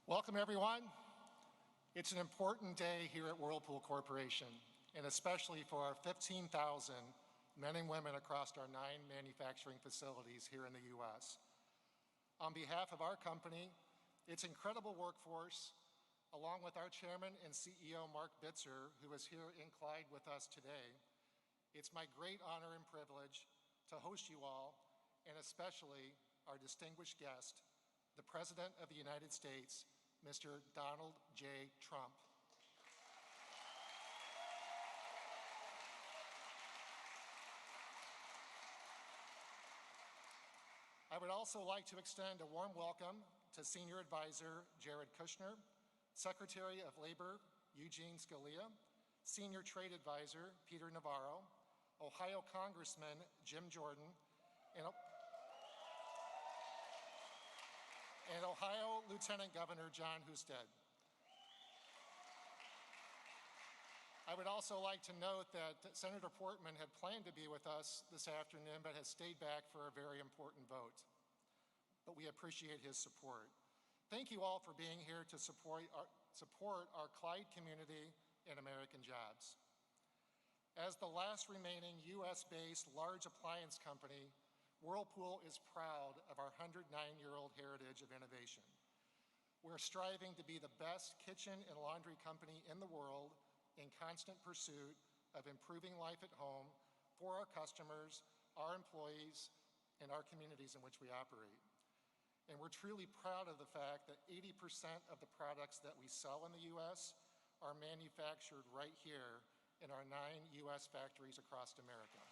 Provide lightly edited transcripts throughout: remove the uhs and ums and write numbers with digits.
Welcome, everyone. It's an important day here at Whirlpool Corporation, and especially for our 15,000 men and women across our 9 manufacturing facilities here in the U.S. On behalf of our company, its incredible workforce, along with our chairman and CEO, Mark Bitzer, who is here in Clyde with us today, it's my great honor and privilege to host you all, and especially our distinguished guest, the President of the United States, Mr. Donald J. Trump. I would also like to extend a warm welcome to Senior Advisor Jared Kushner, Secretary of Labor Eugene Scalia, Senior Trade Advisor Peter Navarro, Ohio Congressman Jim Jordan, and Ohio Lieutenant Governor John Husted. I would also like to note that Senator Portman had planned to be with us this afternoon, but has stayed back for a very important vote. But we appreciate his support. Thank you all for being here to support our Clyde community and American jobs. As the last remaining US-based large appliance company, Whirlpool is proud of our 109-year-old heritage of innovation. We're striving to be the best kitchen and laundry company in the world in constant pursuit of improving life at home for our customers, our employees, and our communities in which we operate. And we're truly proud of the fact that 80% of the products that we sell in the US are manufactured right here in our 9 US factories across America.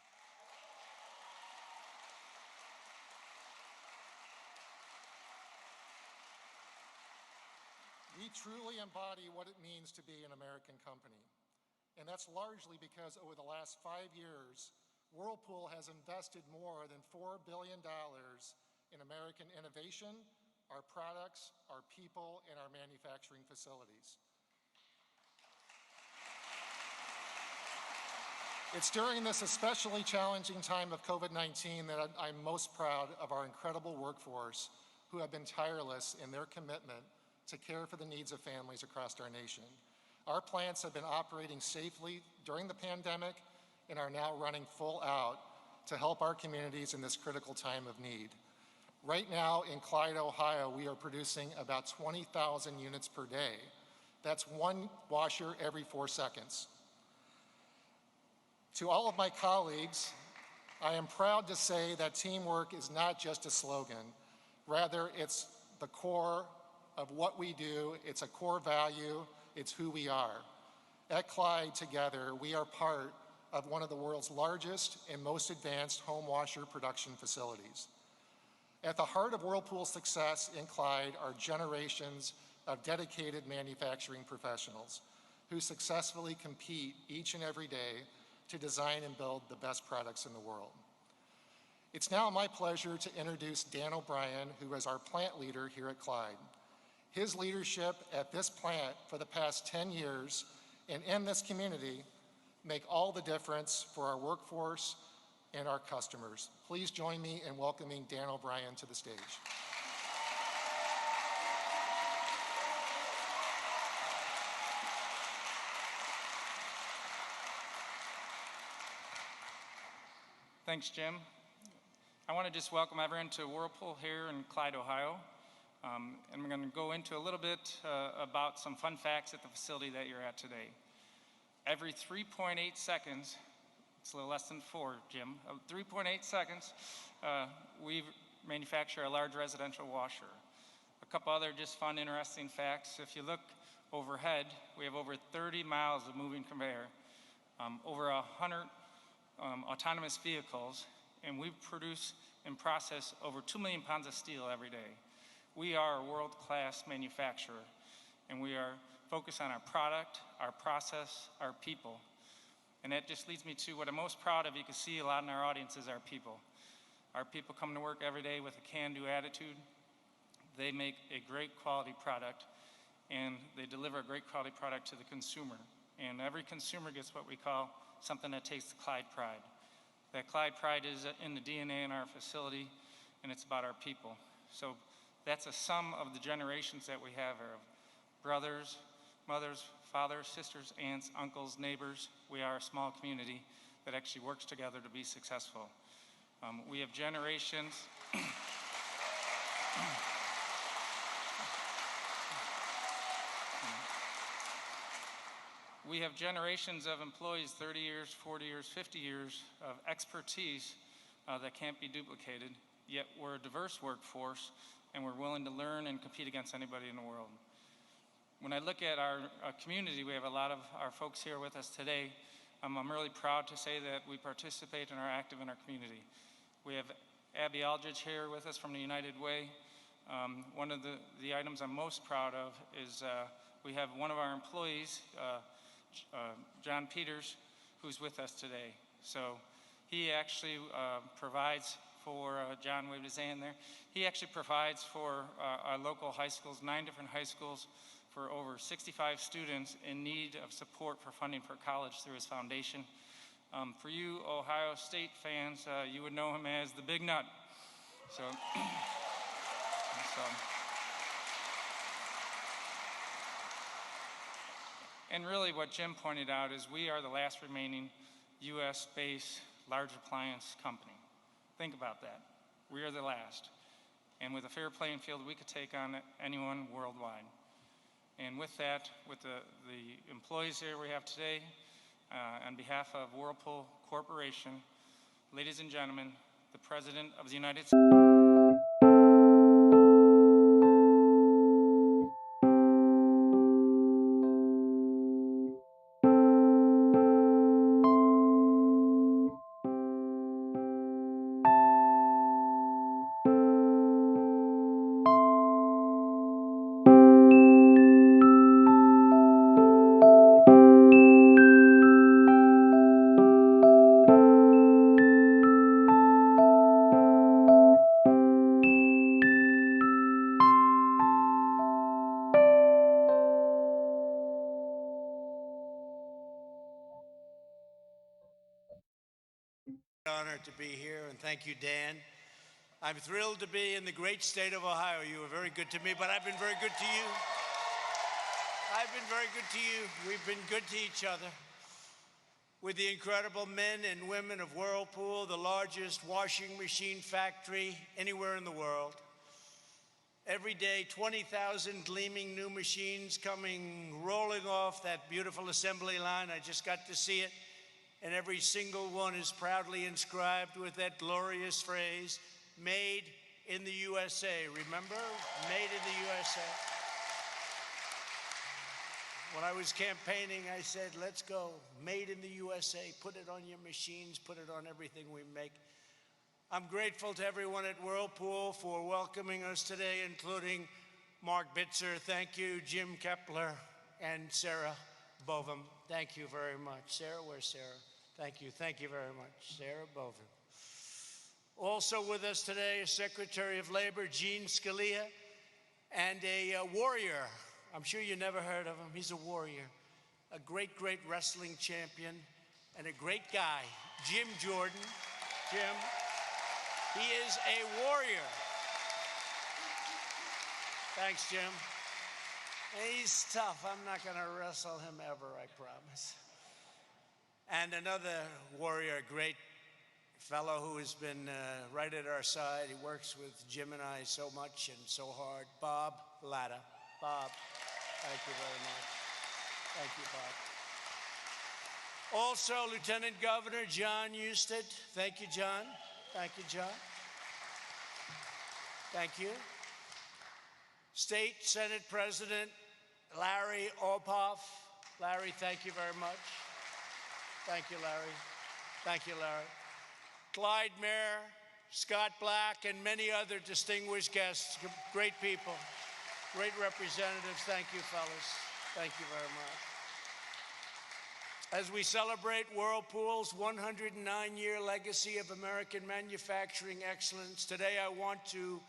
We truly embody what it means to be an American company. And that's largely because over the last 5 years, Whirlpool has invested more than $4 billion in American innovation, our products, our people, and our manufacturing facilities. It's during this especially challenging time of COVID-19 that I'm most proud of our incredible workforce who have been tireless in their commitment to care for the needs of families across our nation. Our plants have been operating safely during the pandemic and are now running full out to help our communities in this critical time of need. Right now in Clyde, Ohio, we are producing about 20,000 units per day. That's 1 washer every 4 seconds. To all of my colleagues, I am proud to say that teamwork is not just a slogan. Rather, it's the core of what we do. It's a core value. It's who we are. At Clyde, together, we are part of one of the world's largest and most advanced home washer production facilities. At the heart of Whirlpool's success in Clyde are generations of dedicated manufacturing professionals who successfully compete each and every day to design and build the best products in the world. It's now my pleasure to introduce Dan O'Brien, who is our plant leader here at Clyde. His leadership at this plant for the past 10 years and in this community make all the difference for our workforce and our customers. Please join me in welcoming Dan O'Brien to the stage. Thanks, Jim. I want to just welcome everyone to Whirlpool here in Clyde, Ohio. And we're going to go into a little bit about some fun facts at the facility that you're at today. Every 3.8 seconds, it's a little less than 4, Jim, 3.8 seconds, we manufacture a large residential washer. A couple other just fun, interesting facts. If you look overhead, we have over 30 miles of moving conveyor, over 100 autonomous vehicles, and we produce and process over 2 million pounds of steel every day. We are a world-class manufacturer, and we are focused on our product, our process, our people. And that just leads me to what I'm most proud of. You can see a lot in our audience is our people. Our people come to work every day with a can-do attitude. They make a great quality product, and they deliver a great quality product to the consumer. And every consumer gets what we call something that tastes Clyde pride. That Clyde pride is in the DNA in our facility, and it's about our people. So That's a sum of the generations that we have here of brothers, mothers, fathers, sisters, aunts, uncles, neighbors. We are a small community that actually works together to be successful. We have generations. We have generations of employees, 30 years, 40 years, 50 years of expertise that can't be duplicated, yet we're a diverse workforce and we're willing to learn and compete against anybody in the world. When I look at our community, we have a lot of our folks here with us today. I'm really proud to say that we participate and are active in our community. We have Abby Aldridge here with us from the United Way. One of the items I'm most proud of is we have one of our employees, John Peters, who's with us today. So he actually provides for, John waved his hand there, he actually provides for our local high schools, 9 different high schools, for over 65 students in need of support for funding for college through his foundation. For you Ohio State fans, you would know him as the Big Nut. So, and really what Jim pointed out is we are the last remaining US-based large appliance company. Think about that. We are the last. And with a fair playing field, we could take on anyone worldwide. And with that, with the employees here we have today, on behalf of Whirlpool Corporation, ladies and gentlemen, the President of the United States. Honored to be here, and thank you, Dan. I'm thrilled to be in the great state of Ohio. You were very good to me, but I've been very good to you. I've been very good to you. We've been good to each other. With the incredible men and women of Whirlpool, the largest washing machine factory anywhere in the world. Every day, 20,000 gleaming new machines rolling off that beautiful assembly line. I just got to see it. And every single one is proudly inscribed with that glorious phrase, made in the USA. Remember? Made in the USA. When I was campaigning, I said, let's go. Made in the USA. Put it on your machines. Put it on everything we make. I'm grateful to everyone at Whirlpool for welcoming us today, including Mark Bitzer. Thank you, Jim Kepler, and Sarah Bovum. Thank you very much. Sarah, where's Sarah? Thank you. Thank you very much. Sarah Bovum. Also with us today is Secretary of Labor, Gene Scalia, and a warrior. I'm sure you never heard of him. He's a warrior, a great, great wrestling champion, and a great guy, Jim Jordan. Jim, he is a warrior. Thanks, Jim. He's tough. I'm not going to wrestle him ever, I promise. And another warrior, a great fellow who has been right at our side. He works with Jim and I so much and so hard, Bob Latta. Bob, thank you very much. Thank you, Bob. Also, Lieutenant Governor John Husted. Thank you, John. Thank you, John. Thank you. State Senate President Larry Ophoff. Larry, thank you very much. Thank you, Larry. Thank you, Larry. Clyde Mayor, Scott Black, and many other distinguished guests, great people, great representatives. Thank you, fellas. Thank you very much. As we celebrate Whirlpool's 109-year legacy of American manufacturing excellence, today I want to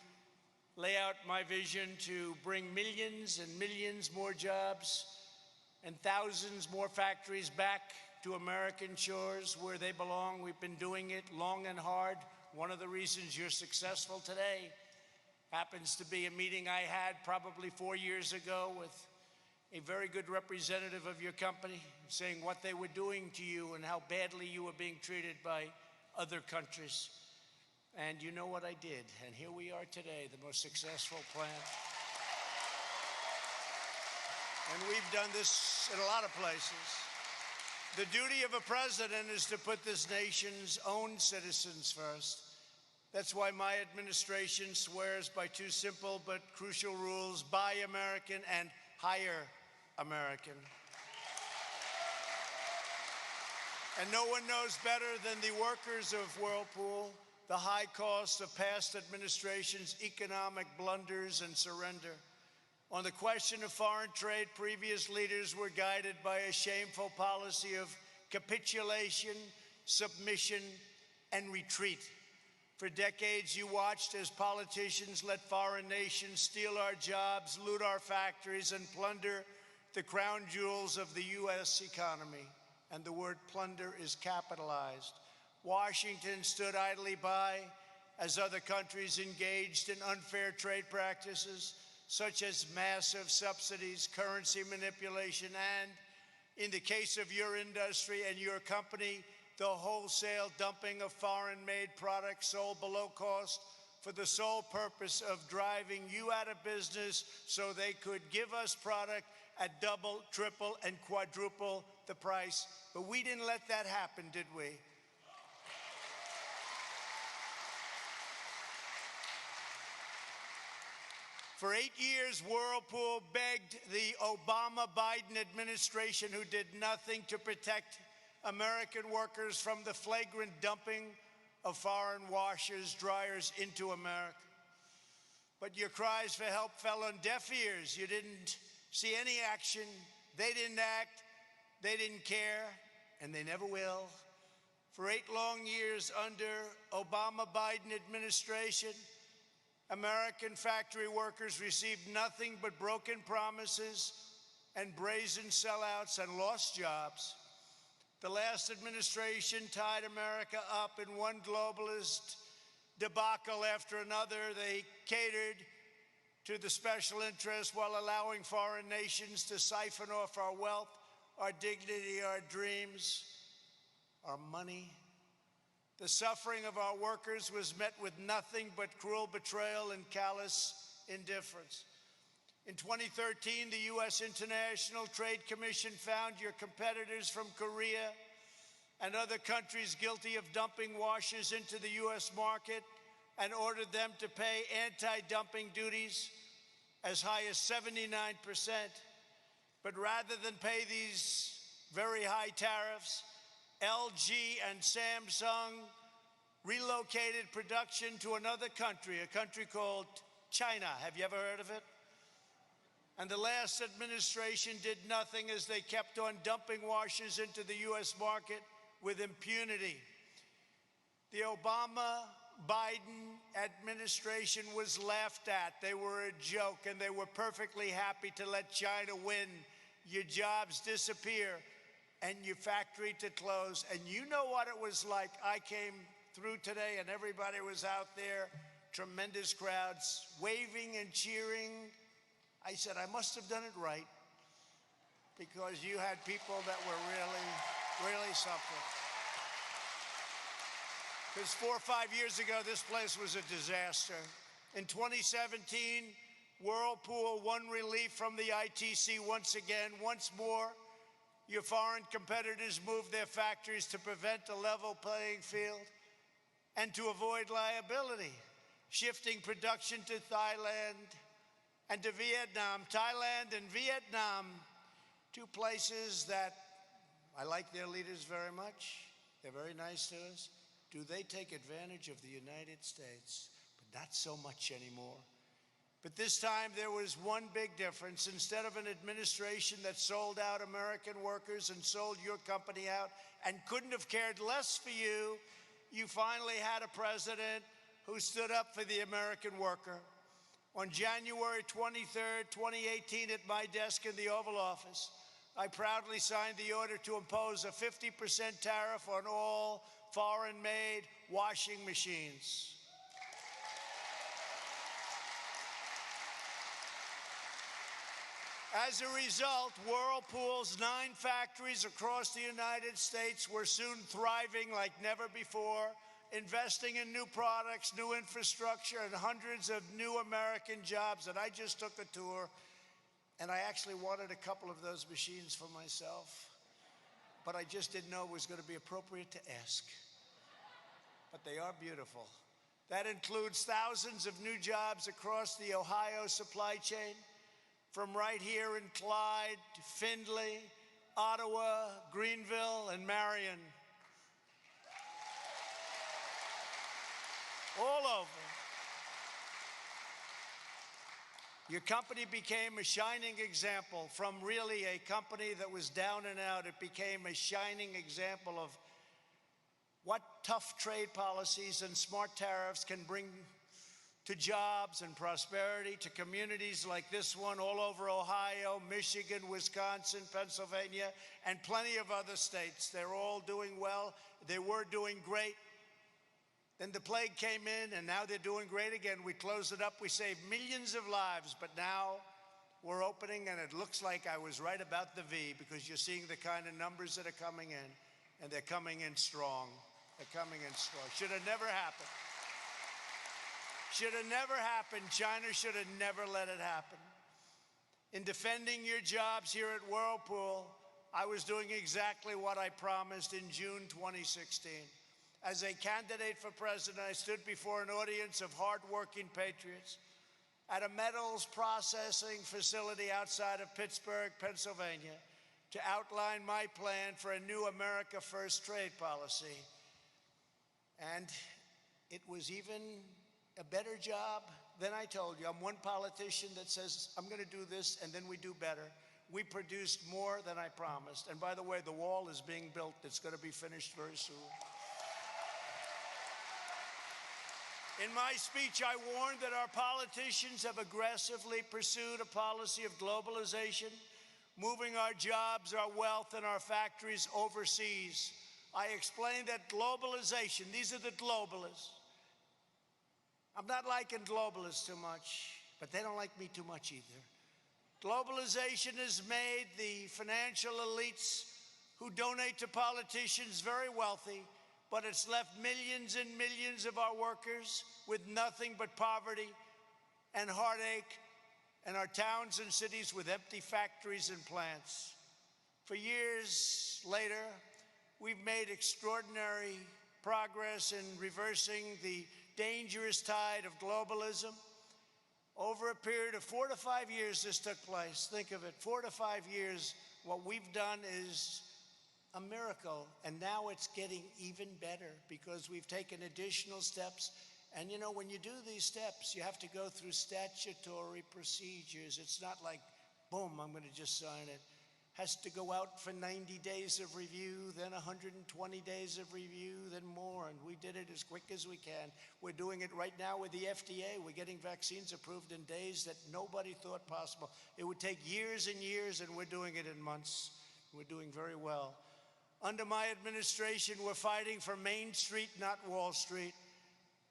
lay out my vision to bring millions and millions more jobs and thousands more factories back to American shores where they belong. We've been doing it long and hard. One of the reasons you're successful today Happens to be a meeting I had probably 4 years ago with a very good representative of your company, saying what they were doing to you and how badly you were being treated by other countries. And you know what I did, and here we are today, the most successful plant. And we've done this in a lot of places. The duty of a president is to put this nation's own citizens first. That's why my administration swears by two simple but crucial rules: buy American and hire American. And no one knows better than the workers of Whirlpool the high cost of past administrations' economic blunders and surrender. On the question of foreign trade, previous leaders were guided by a shameful policy of capitulation, submission, and retreat. For decades, you watched as politicians let foreign nations steal our jobs, loot our factories, and plunder the crown jewels of the U.S. economy. And the word plunder is capitalized. Washington stood idly by as other countries engaged in unfair trade practices, such as massive subsidies, currency manipulation, and, in the case of your industry and your company, the wholesale dumping of foreign-made products sold below cost for the sole purpose of driving you out of business so they could give us product at double, triple, and quadruple the price. But we didn't let that happen, did we? For 8 years, Whirlpool begged the Obama-Biden administration, who did nothing to protect American workers from the flagrant dumping of foreign washers, dryers into America. But your cries for help fell on deaf ears. You didn't see any action. They didn't act. They didn't care, and they never will. For 8 long years under Obama-Biden administration, American factory workers received nothing but broken promises and brazen sellouts and lost jobs. The last administration tied America up in one globalist debacle after another. They catered to the special interests while allowing foreign nations to siphon off our wealth, our dignity, our dreams, our money. The suffering of our workers was met with nothing but cruel betrayal and callous indifference. In 2013, the U.S. International Trade Commission found your competitors from Korea and other countries guilty of dumping washers into the U.S. market and ordered them to pay anti-dumping duties as high as 79%. But rather than pay these very high tariffs, LG and Samsung relocated production to another country, a country called China. Have you ever heard of it? And the last administration did nothing as they kept on dumping washers into the U.S. market with impunity. The Obama-Biden administration was laughed at. They were a joke, and they were perfectly happy to let China win. Your jobs disappear and your factory to close. And you know what it was like. I came through today and everybody was out there, tremendous crowds, waving and cheering. I said, I must have done it right, because you had people that were really something. Because 4 or 5 years ago, this place was a disaster. In 2017, Whirlpool won relief from the ITC once again. Once more, your foreign competitors moved their factories to prevent a level playing field and to avoid liability, shifting production to Thailand and to Vietnam. Thailand and Vietnam, two places that I like their leaders very much. They're very nice to us. Do they take advantage of the United States? But not so much anymore. But this time there was one big difference. Instead of an administration that sold out American workers and sold your company out and couldn't have cared less for you, you finally had a president who stood up for the American worker. On January 23rd, 2018, at my desk in the Oval Office, I proudly signed the order to impose a 50% tariff on all foreign-made washing machines. As a result, Whirlpool's 9 factories across the United States were soon thriving like never before, investing in new products, new infrastructure, and hundreds of new American jobs. And I just took a tour, and I actually wanted a couple of those machines for myself, but I just didn't know it was going to be appropriate to ask. But they are beautiful. That includes thousands of new jobs across the Ohio supply chain, from right here in Clyde to Findlay, Ottawa, Greenville, and Marion. All over. Your company became a shining example. From really a company that was down and out, it became a shining example of what tough trade policies and smart tariffs can bring to jobs and prosperity, to communities like this one all over Ohio, Michigan, Wisconsin, Pennsylvania, and plenty of other states. They're all doing well. They were doing great. Then the plague came in, and now they're doing great again. We closed it up. We saved millions of lives, but now we're opening, and it looks like I was right about the V, because you're seeing the kind of numbers that are coming in, and they're coming in strong. They're coming in strong. Should have never happened. Should have never happened. China should have never let it happen. In defending your jobs here at Whirlpool, I was doing exactly what I promised in June 2016. As a candidate for president, I stood before an audience of hardworking patriots at a metals processing facility outside of Pittsburgh, Pennsylvania, to outline my plan for a new America First trade policy. And it was even a better job than I told you. I'm one politician that says, I'm going to do this, and then we do better. We produced more than I promised. And by the way, the wall is being built. It's going to be finished very soon. In my speech, I warned that our politicians have aggressively pursued a policy of globalization, moving our jobs, our wealth, and our factories overseas. I explained that globalization, these are the globalists. I'm not liking globalists too much, but they don't like me too much either. Globalization has made the financial elites who donate to politicians very wealthy, but it's left millions and millions of our workers with nothing but poverty and heartache, and our towns and cities with empty factories and plants. For years later, we've made extraordinary progress in reversing the dangerous tide of globalism. Over a period of 4 to 5 years, this took place. Think of it, 4 to 5 years. What we've done is a miracle, and now it's getting even better because we've taken additional steps. And you know, when you do these steps, you have to go through statutory procedures. It's not like, boom, I'm going to just sign it. Has to go out for 90 days of review, then 120 days of review, then more, and we did it as quick as we can. We're doing it right now with the FDA. We're getting vaccines approved in days that nobody thought possible. It would take years and years, and we're doing it in months. We're doing very well. Under my administration, we're fighting for Main Street, not Wall Street.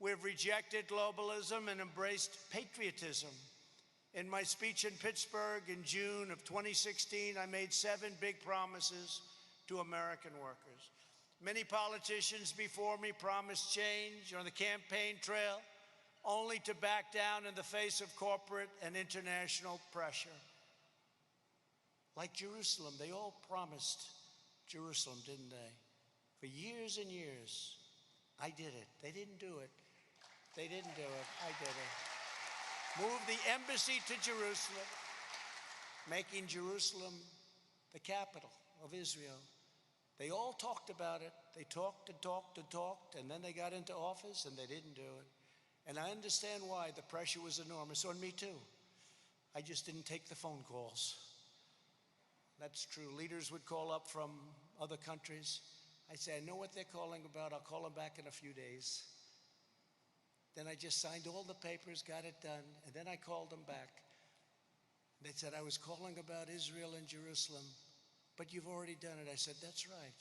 We've rejected globalism and embraced patriotism. In my speech in Pittsburgh in June of 2016, I made 7 big promises to American workers. Many politicians before me promised change on the campaign trail, only to back down in the face of corporate and international pressure. Like Jerusalem, they all promised Jerusalem, didn't they? For years and years, I did it. They didn't do it. They didn't do it. I did it. Moved the embassy to Jerusalem, making Jerusalem the capital of Israel. They all talked about it. They talked and talked and talked, and then they got into office and they didn't do it. And I understand why. The pressure was enormous on me too. I just didn't take the phone calls. That's true. Leaders would call up from other countries. I'd say, I know what they're calling about. I'll call them back in a few days. Then I just signed all the papers, got it done, and then I called them back. They said, I was calling about Israel and Jerusalem, but you've already done it. I said, that's right.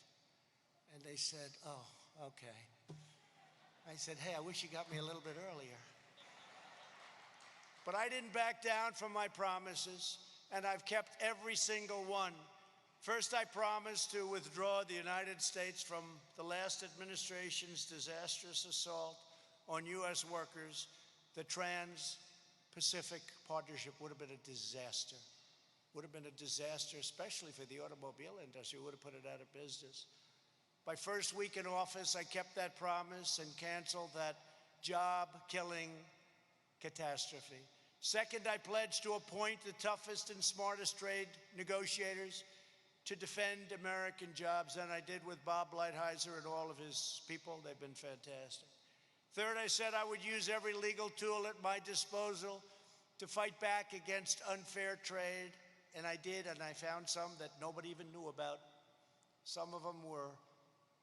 And they said, oh, okay. I said, hey, I wish you got me a little bit earlier. But I didn't back down from my promises. and I've kept every single one. First, I promised to withdraw the United States from the last administration's disastrous assault on U.S. workers. The Trans-Pacific Partnership would have been a disaster. Would have been a disaster, especially for the automobile industry. Would have put it out of business. My first week in office, I kept that promise and canceled that job-killing catastrophe. Second, I pledged to appoint the toughest and smartest trade negotiators to defend American jobs, and I did with Bob Lighthizer and all of his people. They've been fantastic. Third, I said I would use every legal tool at my disposal to fight back against unfair trade, and I did, and I found some that nobody even knew about. Some of them were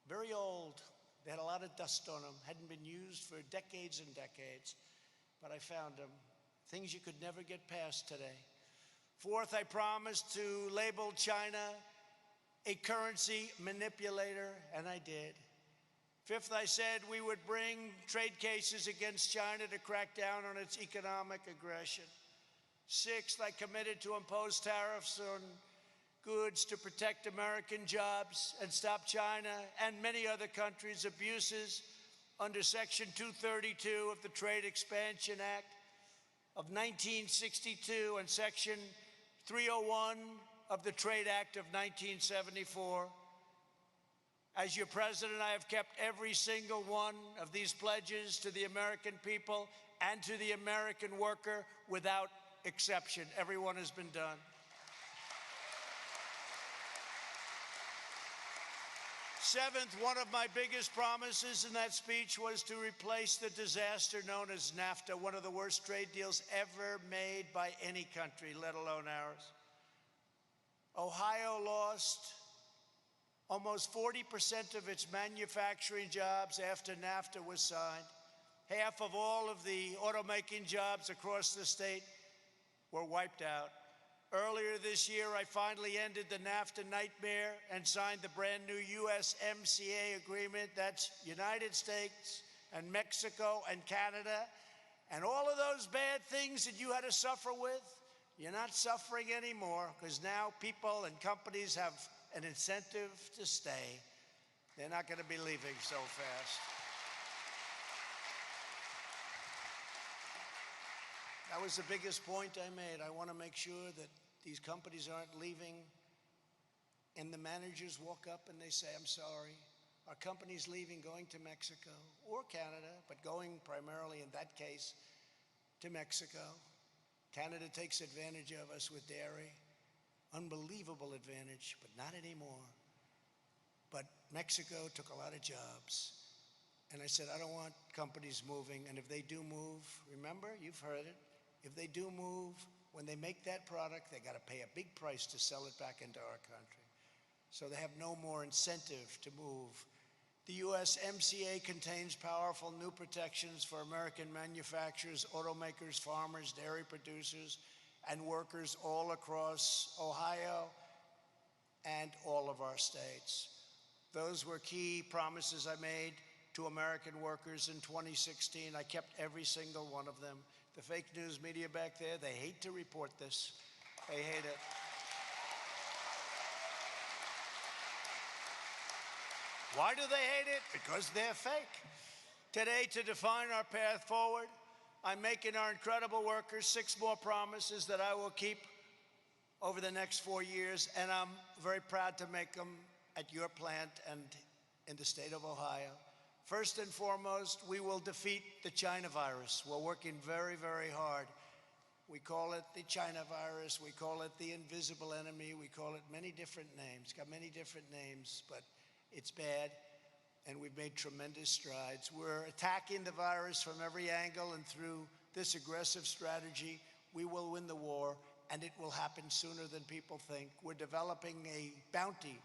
very old. They had a lot of dust on them, hadn't been used for decades and decades, but I found them. Things you could never get past today. Fourth, I promised to label China a currency manipulator, and I did. Fifth, I said we would bring trade cases against China to crack down on its economic aggression. Sixth, I committed to impose tariffs on goods to protect American jobs and stop China and many other countries' abuses under Section 232 of the Trade Expansion Act of 1962 and Section 301 of the Trade Act of 1974. As your president, I have kept every single one of these pledges to the American people and to the American worker without exception. Every one has been done. Seventh, one of my biggest promises in that speech was to replace the disaster known as NAFTA, one of the worst trade deals ever made by any country, let alone ours. Ohio lost almost 40% of its manufacturing jobs after NAFTA was signed. Half of all of the automaking jobs across the state were wiped out. Earlier this year, I finally ended the NAFTA nightmare and signed the brand new USMCA agreement. That's United States and Mexico and Canada. And all of those bad things that you had to suffer with, you're not suffering anymore, because now people and companies have an incentive to stay. They're not going to be leaving so fast. That was the biggest point I made. I want to make sure that these companies aren't leaving and the managers walk up and they say, I'm sorry, our company's leaving, going to Mexico or Canada, but going primarily in that case to Mexico. Canada takes advantage of us with dairy. Unbelievable advantage, but not anymore. But Mexico took a lot of jobs. And I said, I don't want companies moving. And if they do move, remember, you've heard it, if they do move, when they make that product, they got to pay a big price to sell it back into our country. So they have no more incentive to move. The USMCA contains powerful new protections for American manufacturers, automakers, farmers, dairy producers, and workers all across Ohio and all of our states. Those were key promises I made to American workers in 2016. I kept every single one of them. The fake news media back there, they hate to report this. They hate it. Why do they hate it? Because they're fake. Today, to define our path forward, I'm making our incredible workers 6 more promises that I will keep over the next 4 years, and I'm very proud to make them at your plant and in the state of Ohio. First and foremost, we will defeat the China virus. We're working very, very hard. We call it the China virus. We call it the invisible enemy. We call it many different names. It's got many different names, but it's bad, and we've made tremendous strides. We're attacking the virus from every angle, and through this aggressive strategy, we will win the war, and it will happen sooner than people think. We're developing a bounty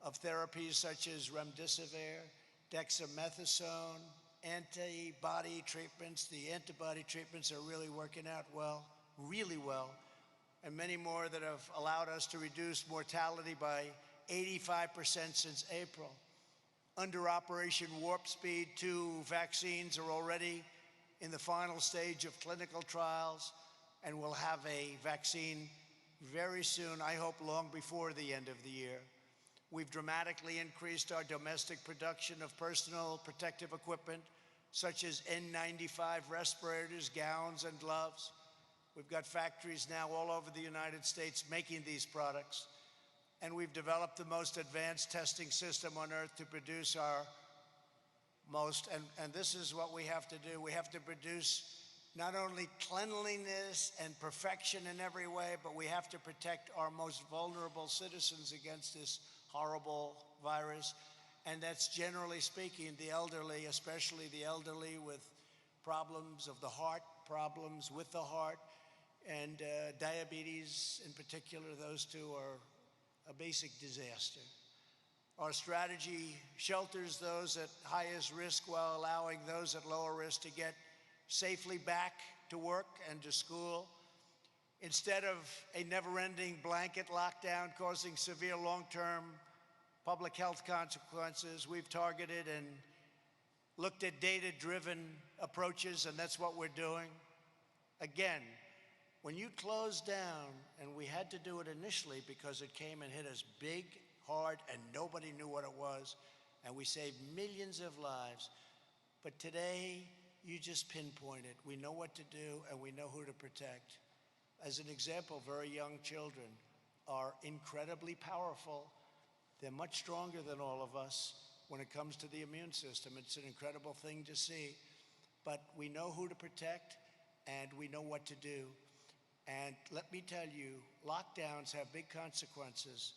of therapies such as remdesivir, dexamethasone, antibody treatments. The antibody treatments are really working out well, really well, and many more that have allowed us to reduce mortality by 85% since April. Under Operation Warp Speed, 2 vaccines are already in the final stage of clinical trials, and we'll have a vaccine very soon, I hope long before the end of the year. We've dramatically increased our domestic production of personal protective equipment, such as N95 respirators, gowns, and gloves. We've got factories now all over the United States making these products. And we've developed the most advanced testing system on earth to produce our most, and this is what we have to do. We have to produce not only cleanliness and perfection in every way, but we have to protect our most vulnerable citizens against this horrible virus. And that's, generally speaking, the elderly, especially the elderly with problems of the heart, problems with the heart, and diabetes in particular. Those two are a basic disaster. Our strategy shelters those at highest risk while allowing those at lower risk to get safely back to work and to school. Instead of a never-ending blanket lockdown causing severe long-term public health consequences, we've targeted and looked at data-driven approaches, and that's what we're doing. Again, when you close down, and we had to do it initially because it came and hit us big, hard, and nobody knew what it was, and we saved millions of lives. But today, you just pinpoint it. We know what to do, and we know who to protect. As an example, very young children are incredibly powerful. They're much stronger than all of us when it comes to the immune system. It's an incredible thing to see. But we know who to protect, and we know what to do. And let me tell you, lockdowns have big consequences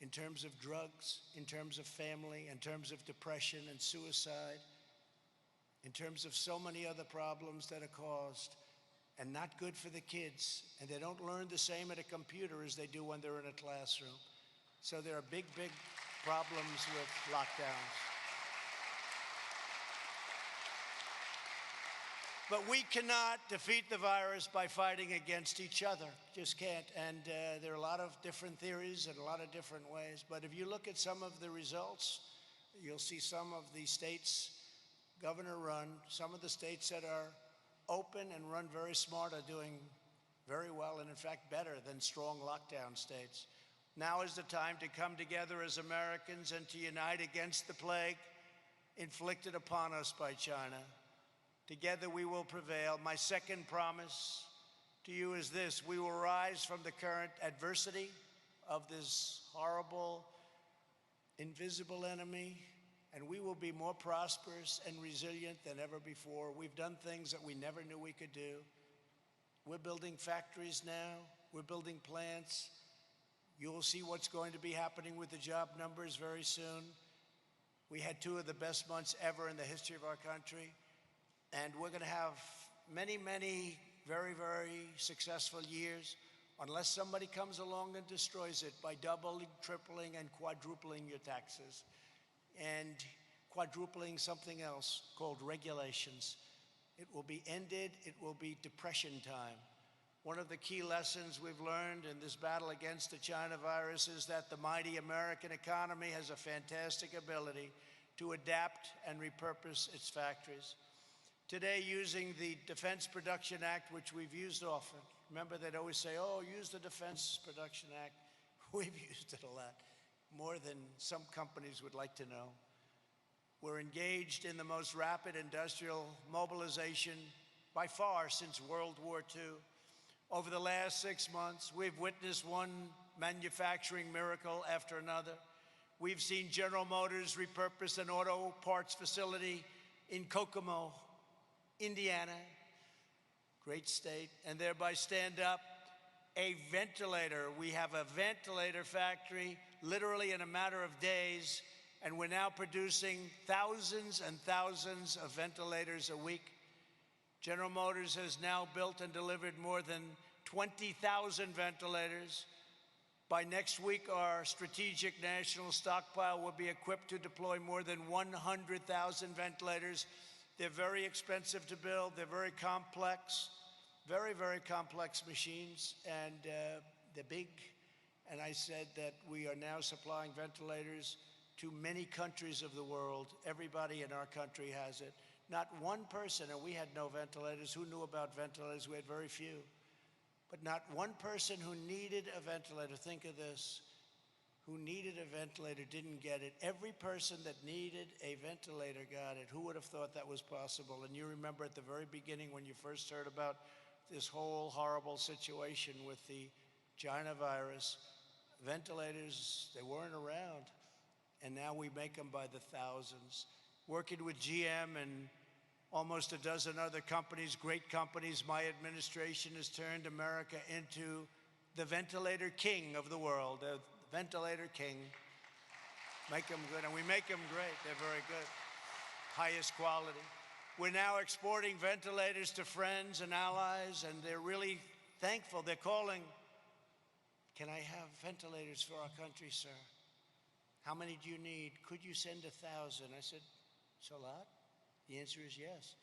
in terms of drugs, in terms of family, in terms of depression and suicide, in terms of so many other problems that are caused, and not good for the kids. And they don't learn the same at a computer as they do when they're in a classroom. So there are big, big problems with lockdowns. But we cannot defeat the virus by fighting against each other. Just can't. And there are a lot of different theories and a lot of different ways. But if you look at some of the results, you'll see some of the states, governor-run, some of the states that are open and run very smart are doing very well, and in fact better than strong lockdown states. Now is the time to come together as Americans and to unite against the plague inflicted upon us by China. Together we will prevail. My second promise to you is this: we will rise from the current adversity of this horrible, invisible enemy, and we will be more prosperous and resilient than ever before. We've done things that we never knew we could do. We're building factories now. We're building plants. You will see what's going to be happening with the job numbers very soon. We had two of the best months ever in the history of our country. And we're going to have many, many very, very successful years unless somebody comes along and destroys it by doubling, tripling, and quadrupling your taxes and quadrupling something else called regulations. It will be ended. It will be depression time. One of the key lessons we've learned in this battle against the China virus is that the mighty American economy has a fantastic ability to adapt and repurpose its factories. Today, using the Defense Production Act, which we've used often. Remember, they'd always say, oh, use the Defense Production Act. We've used it a lot, more than some companies would like to know. We're engaged in the most rapid industrial mobilization by far since World War II. Over the last 6 months, we've witnessed one manufacturing miracle after another. We've seen General Motors repurpose an auto parts facility in Kokomo, Indiana, great state, and thereby stand up a ventilator. We have a ventilator factory literally in a matter of days, and we're now producing thousands and thousands of ventilators a week. General Motors has now built and delivered more than 20,000 ventilators. By next week, our strategic national stockpile will be equipped to deploy more than 100,000 ventilators. They're very expensive to build. They're very complex, very, very complex machines, and they're big. And I said that we are now supplying ventilators to many countries of the world. Everybody in our country has it. Not one person, and we had no ventilators. Who knew about ventilators? We had very few. but not one person who needed a ventilator, think of this, who needed a ventilator didn't get it. Every person that needed a ventilator got it. Who would have thought that was possible? And you remember at the very beginning when you first heard about this whole horrible situation with the China virus, ventilators, they weren't around. And now we make them by the thousands. Working with GM and almost a dozen other companies, great companies, my administration has turned America into the ventilator king of the world. The ventilator king. Make them good, and we make them great. They're very good. Highest quality. We're now exporting ventilators to friends and allies, and they're really thankful. They're calling, "Can I have ventilators for our country, sir? How many do you need? Could you send 1,000? I said, "It's a lot?" The answer is yes.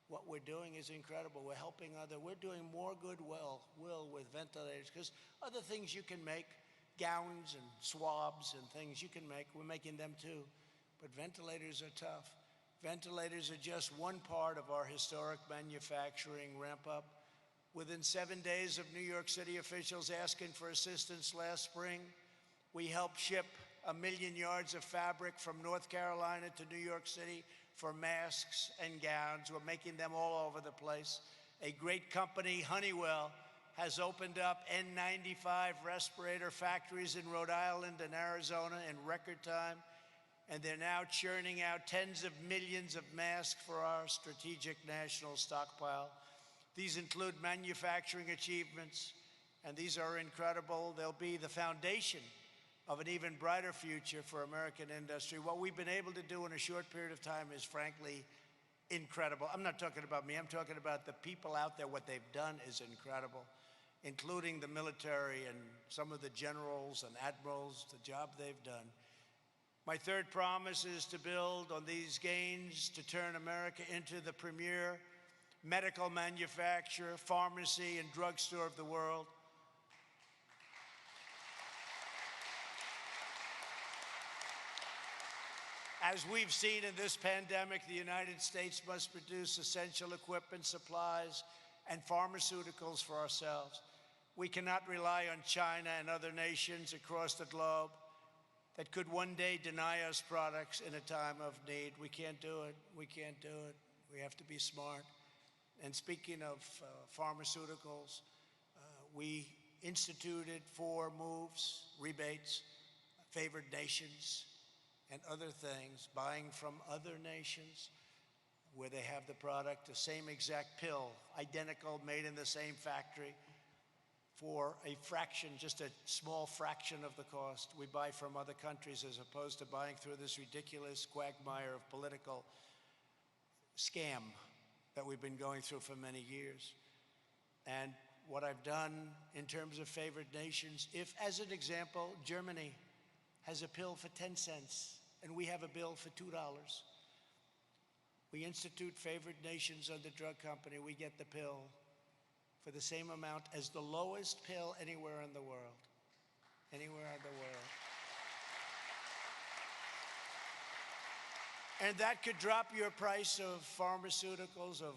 What we're doing is incredible. We're helping we're doing more goodwill with ventilators, because other things you can make, gowns and swabs and things you can make, we're making them too. But ventilators are tough. Ventilators are just one part of our historic manufacturing ramp up. Within 7 days of New York City officials asking for assistance last spring, we helped ship 1 million yards of fabric from North Carolina to New York City for masks and gowns. We're making them all over the place. A great company, Honeywell, has opened up N95 respirator factories in Rhode Island and Arizona in record time, and they're now churning out tens of millions of masks for our strategic national stockpile. These include manufacturing achievements, and these are incredible. They'll be the foundation of an even brighter future for American industry. What we've been able to do in a short period of time is frankly incredible. I'm not talking about me, I'm talking about the people out there. What they've done is incredible, including the military and some of the generals and admirals, the job they've done. My third promise is to build on these gains to turn America into the premier medical manufacturer, pharmacy, and drugstore of the world. As we've seen in this pandemic, the United States must produce essential equipment, supplies, and pharmaceuticals for ourselves. We cannot rely on China and other nations across the globe that could one day deny us products in a time of need. We can't do it. We can't do it. We have to be smart. And speaking of pharmaceuticals, we instituted 4 moves, rebates, favored nations, and other things, buying from other nations where they have the product, the same exact pill, identical, made in the same factory, for a fraction, just a small fraction of the cost. We buy from other countries as opposed to buying through this ridiculous quagmire of political scam that we've been going through for many years. And what I've done in terms of favored nations, if, as an example, Germany has a pill for 10 cents, and we have a bill for $2. We institute favored nations under drug company. We get the pill for the same amount as the lowest pill anywhere in the world. Anywhere in the world. And that could drop your price of pharmaceuticals, of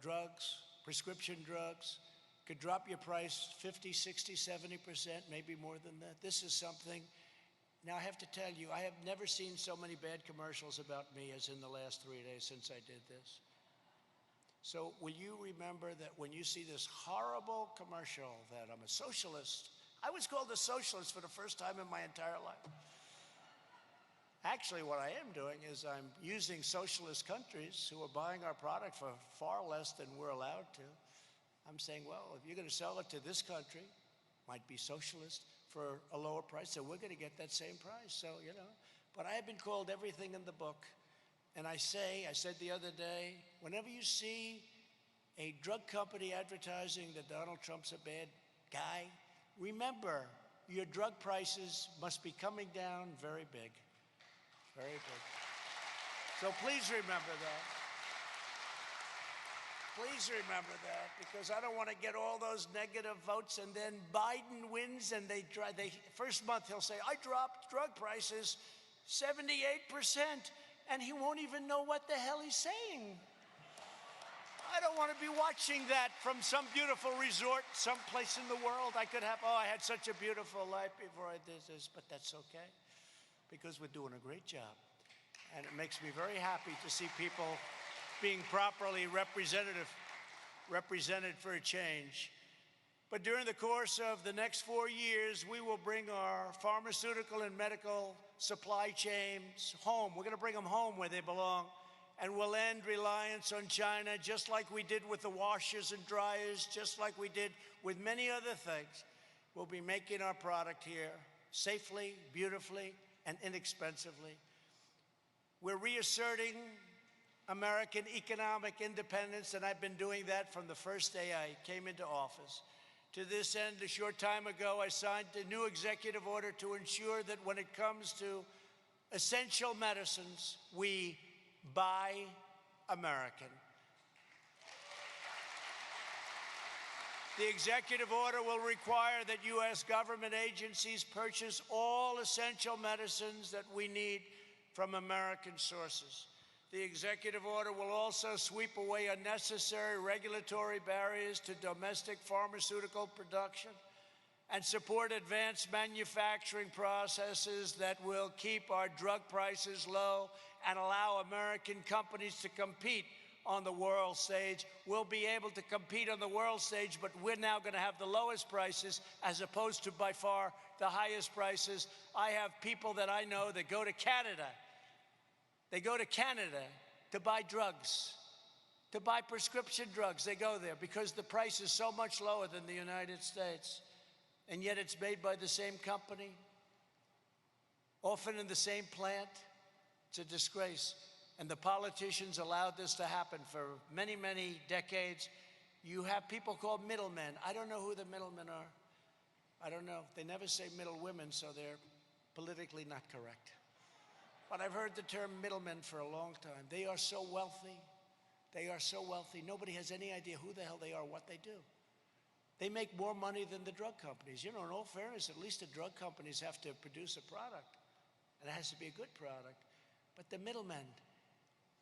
drugs, prescription drugs, could drop your price 50, 60, 70%, maybe more than that. This is something. Now, I have to tell you, I have never seen so many bad commercials about me as in the last 3 days since I did this. So will you remember that when you see this horrible commercial that I'm a socialist? I was called a socialist for the first time in my entire life. Actually, what I am doing is I'm using socialist countries who are buying our product for far less than we're allowed to. I'm saying, well, if you're going to sell it to this country, might be socialist, for a lower price, so we're going to get that same price. So, you know, but I have been called everything in the book. And I said the other day, whenever you see a drug company advertising that Donald Trump's a bad guy, remember your drug prices must be coming down very big. Very big. So please remember that. Please remember that, because I don't want to get all those negative votes and then Biden wins and first month he'll say, I dropped drug prices 78%, and he won't even know what the hell he's saying. I don't want to be watching that from some beautiful resort someplace in the world. I could have, oh, I had such a beautiful life before I did this, but that's okay because we're doing a great job. And it makes me very happy to see people being properly represented for a change. But during the course of the next 4 years, we will bring our pharmaceutical and medical supply chains home. We're going to bring them home where they belong. And we'll end reliance on China, just like we did with the washers and dryers, just like we did with many other things. We'll be making our product here safely, beautifully, and inexpensively. We're reasserting American economic independence, and I've been doing that from the first day I came into office. To this end, a short time ago, I signed a new executive order to ensure that when it comes to essential medicines, we buy American. The executive order will require that U.S. government agencies purchase all essential medicines that we need from American sources. The executive order will also sweep away unnecessary regulatory barriers to domestic pharmaceutical production and support advanced manufacturing processes that will keep our drug prices low and allow American companies to compete on the world stage. We'll be able to compete on the world stage, but we're now going to have the lowest prices as opposed to by far the highest prices. I have people that I know that go to Canada. They go to Canada to buy drugs, to buy prescription drugs. They go there because the price is so much lower than the United States. And yet it's made by the same company, often in the same plant. It's a disgrace. And the politicians allowed this to happen for many, many decades. You have people called middlemen. I don't know who the middlemen are. I don't know. They never say middle women, so they're politically not correct. But I've heard the term middlemen for a long time. They are so wealthy. They are so wealthy. Nobody has any idea who the hell they are, what they do. They make more money than the drug companies. You know, in all fairness, at least the drug companies have to produce a product, and it has to be a good product. But the middlemen,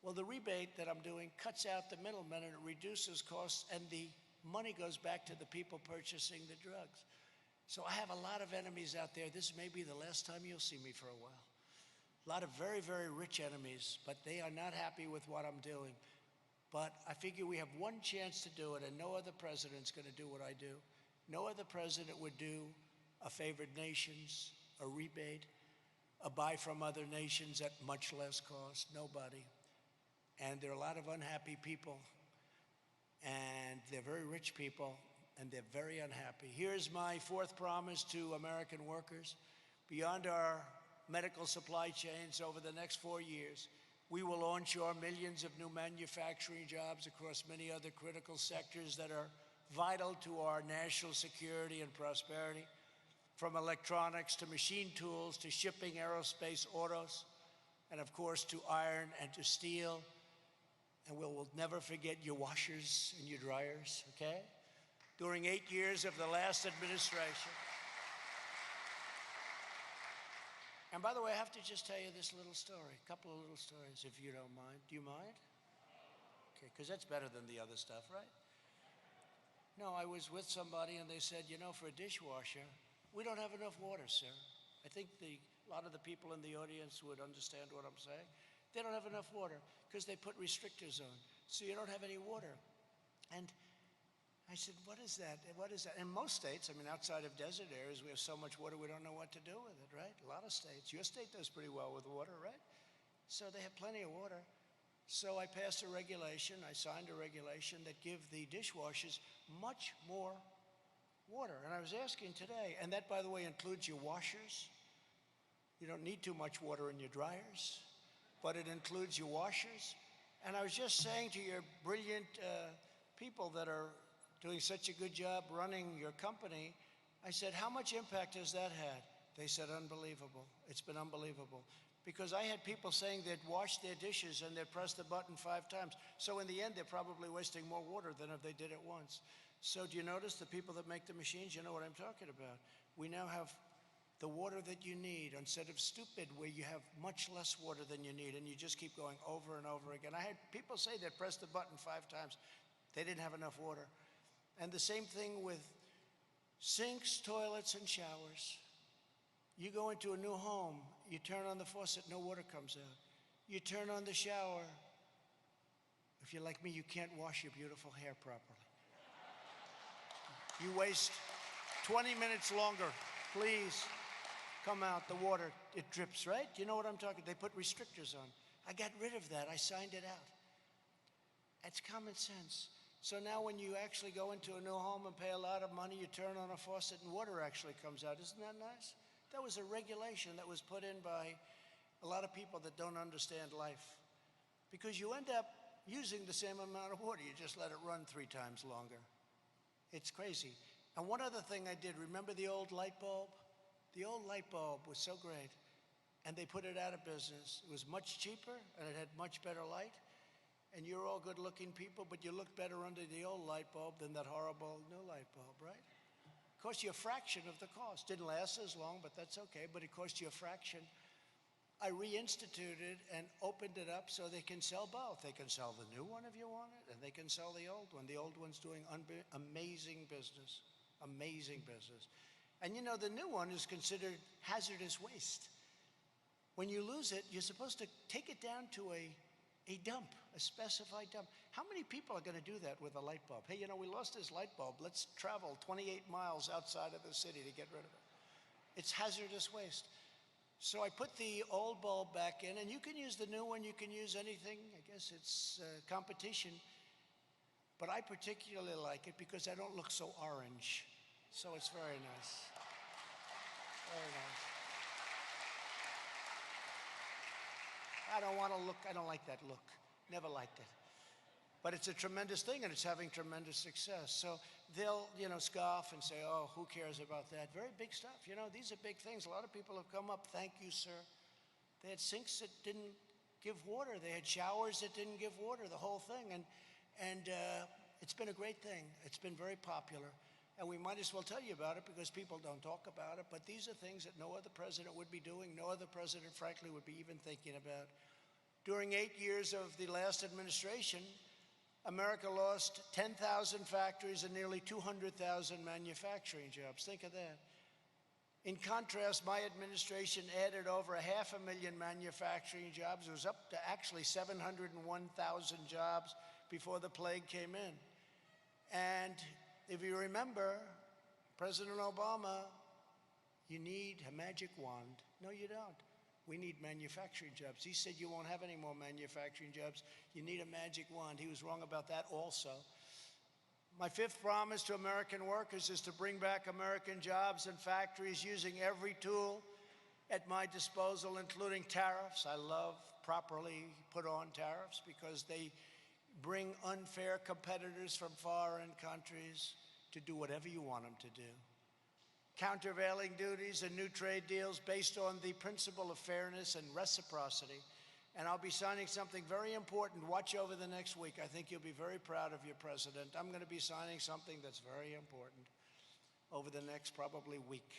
well, the rebate that I'm doing cuts out the middlemen and it reduces costs, and the money goes back to the people purchasing the drugs. So I have a lot of enemies out there. This may be the last time you'll see me for a while. A lot of very, very rich enemies, but they are not happy with what I'm doing. But I figure we have one chance to do it, and no other president's going to do what I do. No other president would do a favored nations, a rebate, a buy from other nations at much less cost. Nobody. And there are a lot of unhappy people, and they're very rich people, and they're very unhappy. Here's my fourth promise to American workers. Beyond our medical supply chains over the next 4 years, we will onshore millions of new manufacturing jobs across many other critical sectors that are vital to our national security and prosperity, from electronics to machine tools to shipping, aerospace, autos, and of course to iron and to steel. And we'll never forget your washers and your dryers, okay? During 8 years of the last administration. And by the way, I have to just tell you this little story, a couple of little stories, if you don't mind. Do you mind? Okay, because that's better than the other stuff, right? No, I was with somebody and they said, you know, for a dishwasher, we don't have enough water, sir. I think a lot of the people in the audience would understand what I'm saying. They don't have enough water because they put restrictors on, so you don't have any water. And I said, what is that? What is that? In most states, I mean, outside of desert areas, we have so much water, we don't know what to do with it, right? A lot of states. Your state does pretty well with water, right? So they have plenty of water. So I passed a regulation, I signed a regulation that give the dishwashers much more water. And I was asking today, and that, by the way, includes your washers. You don't need too much water in your dryers, but it includes your washers. And I was just saying to your brilliant people that are doing such a good job running your company, I said, how much impact has that had? They said, unbelievable. It's been unbelievable. Because I had people saying they'd wash their dishes and they'd press the button 5 times. So in the end, they're probably wasting more water than if they did it once. So do you notice the people that make the machines, you know what I'm talking about. We now have the water that you need instead of stupid, where you have much less water than you need and you just keep going over and over again. I had people say they'd press the button 5 times. They didn't have enough water. And the same thing with sinks, toilets, and showers. You go into a new home, you turn on the faucet, no water comes out. You turn on the shower. If you're like me, you can't wash your beautiful hair properly. You waste 20 minutes longer. Please come out, the water, it drips, right? You know what I'm talking? They put restrictors on. I got rid of that. I signed it out. It's common sense. So now when you actually go into a new home and pay a lot of money, you turn on a faucet and water actually comes out. Isn't that nice? That was a regulation that was put in by a lot of people that don't understand life. Because you end up using the same amount of water. You just let it run 3 times longer. It's crazy. And one other thing I did, remember the old light bulb? The old light bulb was so great, and they put it out of business. It was much cheaper, and it had much better light. And you're all good-looking people, but you look better under the old light bulb than that horrible new light bulb, right? It cost you a fraction of the cost. Didn't last as long, but that's okay, but it cost you a fraction. I reinstituted and opened it up so they can sell both. They can sell the new one if you want it, and they can sell the old one. The old one's doing amazing business, amazing business. And you know, the new one is considered hazardous waste. When you lose it, you're supposed to take it down to a dump, a specified dump. How many people are going to do that with a light bulb? Hey, you know, we lost this light bulb. Let's travel 28 miles outside of the city to get rid of it. It's hazardous waste. So I put the old bulb back in, and you can use the new one. You can use anything. I guess it's competition. But I particularly like it because I don't look so orange. So it's very nice. Very nice. I don't like that look. Never liked it. But it's a tremendous thing, and it's having tremendous success. So they'll, scoff and say, oh, who cares about that? Very big stuff. These are big things. A lot of people have come up, thank you, sir. They had sinks that didn't give water. They had showers that didn't give water, the whole thing. And it's been a great thing. It's been very popular. And we might as well tell you about it because people don't talk about it. But these are things that no other president would be doing. No other president, frankly, would be even thinking about. During 8 years of the last administration, America lost 10,000 factories and nearly 200,000 manufacturing jobs. Think of that. In contrast, my administration added over 500,000 manufacturing jobs. It was up to actually 701,000 jobs before the plague came in. And if you remember, President Obama, you need a magic wand. No, you don't. We need manufacturing jobs. He said you won't have any more manufacturing jobs. You need a magic wand. He was wrong about that also. My 5th promise to American workers is to bring back American jobs and factories using every tool at my disposal, including tariffs. I love properly put on tariffs because they bring unfair competitors from foreign countries to do whatever you want them to do. Countervailing duties and new trade deals based on the principle of fairness and reciprocity. And I'll be signing something very important. Watch over the next week. I think you'll be very proud of your president. I'm going to be signing something that's very important over the next probably week.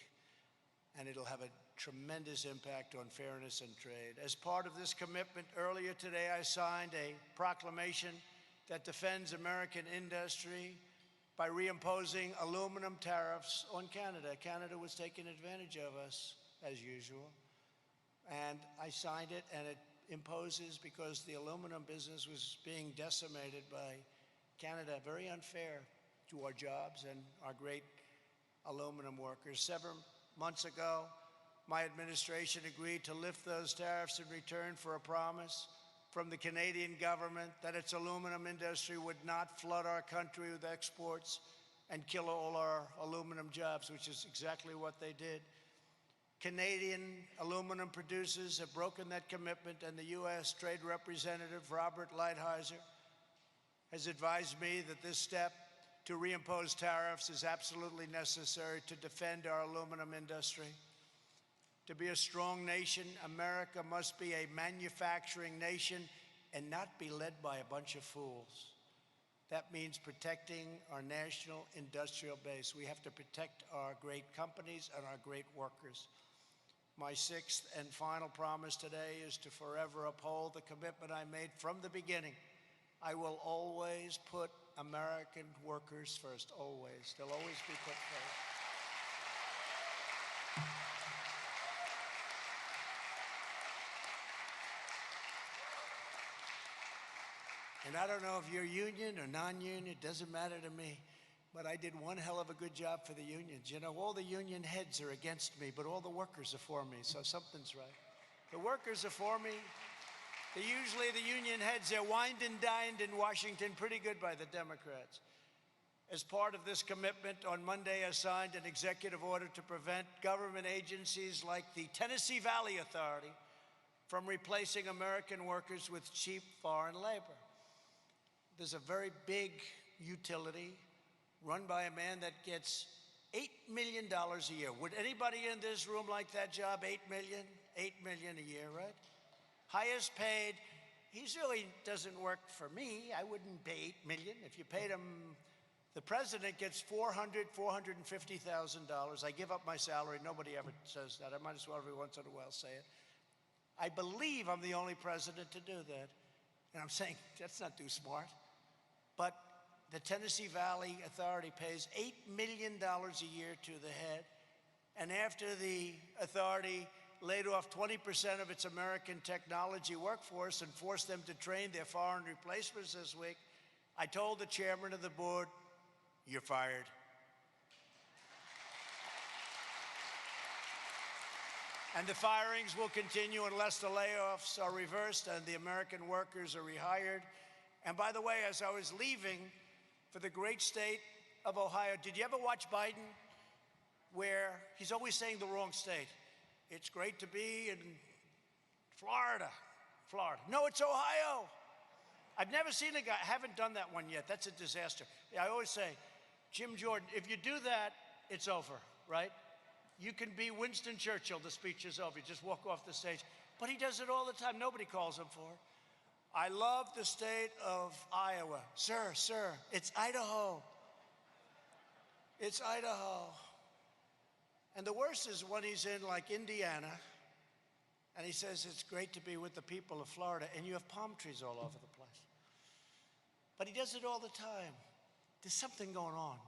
And it'll have a tremendous impact on fairness and trade. As part of this commitment, earlier today I signed a proclamation that defends American industry by reimposing aluminum tariffs on Canada. Canada was taking advantage of us, as usual. And I signed it, and it imposes, because the aluminum business was being decimated by Canada, very unfair to our jobs and our great aluminum workers. 7 months ago, my administration agreed to lift those tariffs in return for a promise from the Canadian government that its aluminum industry would not flood our country with exports and kill all our aluminum jobs, which is exactly what they did. Canadian aluminum producers have broken that commitment, and the U.S. Trade Representative Robert Lighthizer has advised me that this step to reimpose tariffs is absolutely necessary to defend our aluminum industry. To be a strong nation, America must be a manufacturing nation and not be led by a bunch of fools. That means protecting our national industrial base. We have to protect our great companies and our great workers. My 6th and final promise today is to forever uphold the commitment I made from the beginning. I will always put American workers first, always. They'll always be put first. And I don't know if you're union or non-union, it doesn't matter to me. But I did one hell of a good job for the unions. You know, all the union heads are against me, but all the workers are for me, so something's right. The workers are for me. Usually the union heads, they're wined and dined in Washington pretty good by the Democrats. As part of this commitment, on Monday I signed an executive order to prevent government agencies like the Tennessee Valley Authority from replacing American workers with cheap foreign labor. There's a very big utility run by a man that gets $8 million a year. Would anybody in this room like that job? $8 million? $8 million a year, right? Highest paid. He really doesn't work for me. I wouldn't pay $8 million. If you paid him, the president gets $450,000. I give up my salary. Nobody ever says that. I might as well every once in a while say it. I believe I'm the only president to do that. And I'm saying, that's not too smart. But the Tennessee Valley Authority pays $8 million a year to the head. And after the authority laid off 20% of its American technology workforce and forced them to train their foreign replacements this week, I told the chairman of the board, "You're fired." And the firings will continue unless the layoffs are reversed and the American workers are rehired. And by the way, as I was leaving for the great state of Ohio, did you ever watch Biden? Where he's always saying the wrong state. It's great to be in Florida. No, it's Ohio. I've never seen a guy, I haven't done that one yet. That's a disaster. I always say, Jim Jordan, if you do that, it's over, right? You can be Winston Churchill, the speech is over. You just walk off the stage. But he does it all the time. Nobody calls him for it. I love the state of Iowa. Sir, it's Idaho. It's Idaho. And the worst is when he's in like Indiana, and he says it's great to be with the people of Florida, and you have palm trees all over the place. But he does it all the time. There's something going on.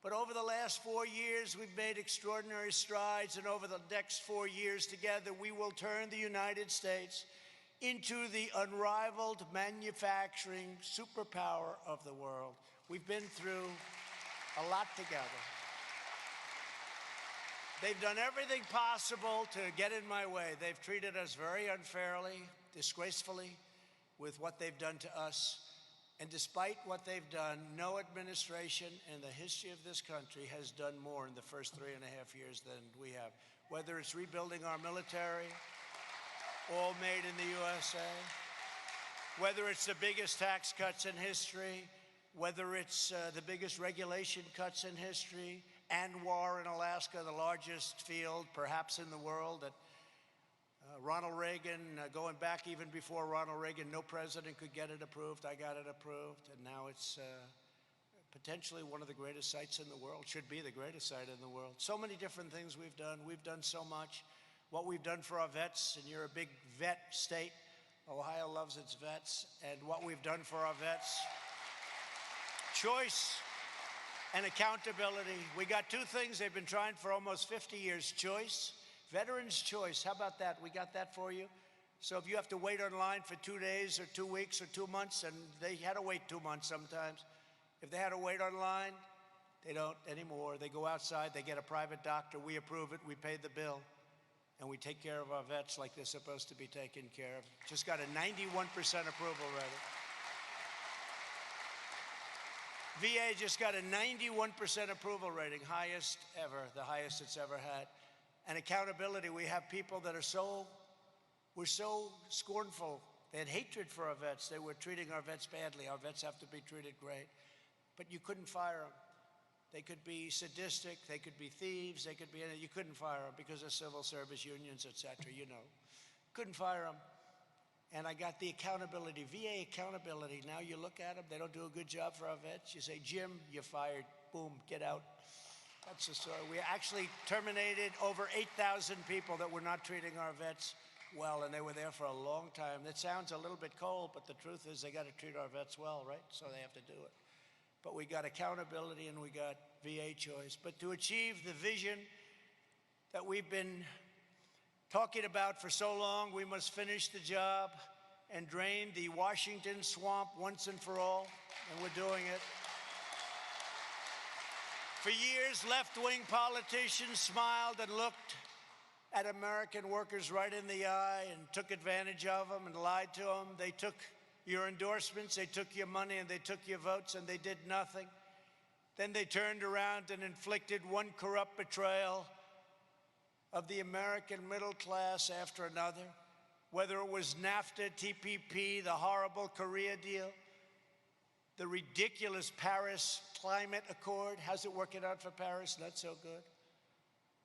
But over the last 4 years, we've made extraordinary strides, and over the next 4 years together, we will turn the United States into the unrivaled manufacturing superpower of the world. We've been through a lot together. They've done everything possible to get in my way. They've treated us very unfairly, disgracefully, with what they've done to us. And despite what they've done, no administration in the history of this country has done more in the first 3.5 years than we have. Whether it's rebuilding our military, all made in the USA, whether it's the biggest tax cuts in history, whether it's the biggest regulation cuts in history, ANWR in Alaska, the largest field perhaps in the world, that Ronald Reagan, going back even before Ronald Reagan, no president could get it approved. I got it approved, and now it's potentially one of the greatest sites in the world, should be the greatest site in the world. So many different things we've done. We've done so much. What we've done for our vets, and you're a big vet state. Ohio loves its vets, and what we've done for our vets. Choice and accountability. We got two things they've been trying for almost 50 years. Choice, veterans' choice. How about that? We got that for you. So if you have to wait online for 2 days or 2 weeks or 2 months, and they had to wait 2 months sometimes. If they had to wait online, they don't anymore. They go outside, they get a private doctor, we approve it, we pay the bill, and we take care of our vets like they're supposed to be taken care of. Just got a 91% approval rating. VA just got a 91% approval rating, highest ever, the highest it's ever had. And accountability, we have people that we're so scornful. They had hatred for our vets. They were treating our vets badly. Our vets have to be treated great. But you couldn't fire them. They could be sadistic, they could be thieves, they could be anything. You couldn't fire them because of civil service unions, et cetera, you know. Couldn't fire them. And I got the accountability, VA accountability. Now you look at them, they don't do a good job for our vets. You say, Jim, you're fired. Boom, get out. That's the story. We actually terminated over 8,000 people that were not treating our vets well, and they were there for a long time. That sounds a little bit cold, but the truth is they got to treat our vets well, right? So they have to do it. But we got accountability and we got VA choice. But to achieve the vision that we've been talking about for so long, we must finish the job and drain the Washington swamp once and for all, and we're doing it. For years, left-wing politicians smiled and looked at American workers right in the eye and took advantage of them and lied to them. They took your endorsements, they took your money, and they took your votes, and they did nothing. Then they turned around and inflicted one corrupt betrayal of the American middle class after another, whether it was NAFTA, TPP, the horrible Korea deal, the ridiculous Paris Climate Accord. How's it working out for Paris? Not so good.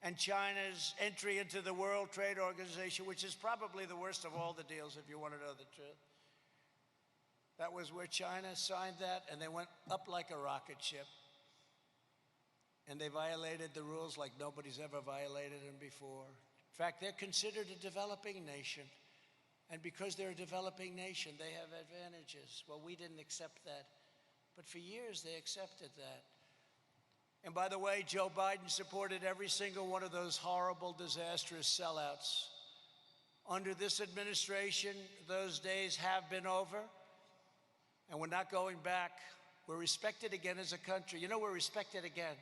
And China's entry into the World Trade Organization, which is probably the worst of all the deals, if you want to know the truth. That was where China signed that, and they went up like a rocket ship. And they violated the rules like nobody's ever violated them before. In fact, they're considered a developing nation. And because they're a developing nation, they have advantages. Well, we didn't accept that. But for years, they accepted that. And by the way, Joe Biden supported every single one of those horrible, disastrous sellouts. Under this administration, those days have been over, and we're not going back. We're respected again as a country. You know, we're respected again.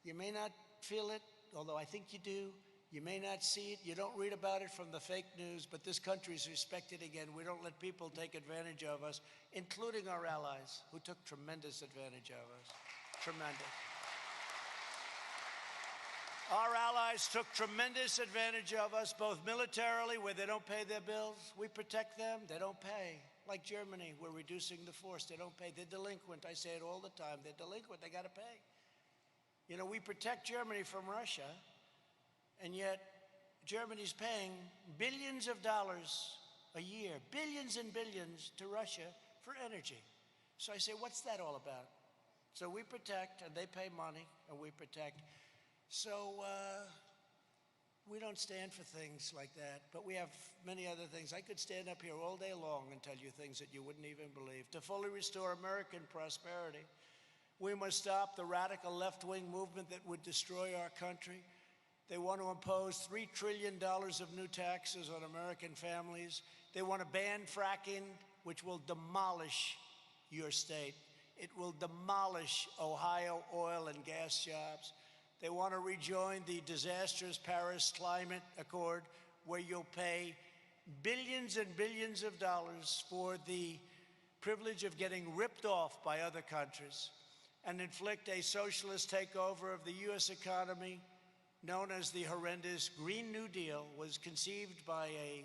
You may not feel it, although I think you do. You may not see it. You don't read about it from the fake news, but this country is respected again. We don't let people take advantage of us, including our allies, who took tremendous advantage of us. Tremendous. Our allies took tremendous advantage of us, both militarily, where they don't pay their bills. We protect them. They don't pay. Like Germany, we're reducing the force. They don't pay. They're delinquent. I say it all the time. They're delinquent. They got to pay. You know, we protect Germany from Russia, and yet Germany's paying billions of dollars a year, billions and billions to Russia for energy. So I say, what's that all about? So we protect, and they pay money, and we protect. So we don't stand for things like that, but we have many other things. I could stand up here all day long and tell you things that you wouldn't even believe. To fully restore American prosperity, we must stop the radical left-wing movement that would destroy our country. They want to impose $3 trillion of new taxes on American families. They want to ban fracking, which will demolish your state. It will demolish Ohio oil and gas jobs. They want to rejoin the disastrous Paris Climate Accord, where you'll pay billions and billions of dollars for the privilege of getting ripped off by other countries, and inflict a socialist takeover of the U.S. economy known as the horrendous Green New Deal. Was conceived by a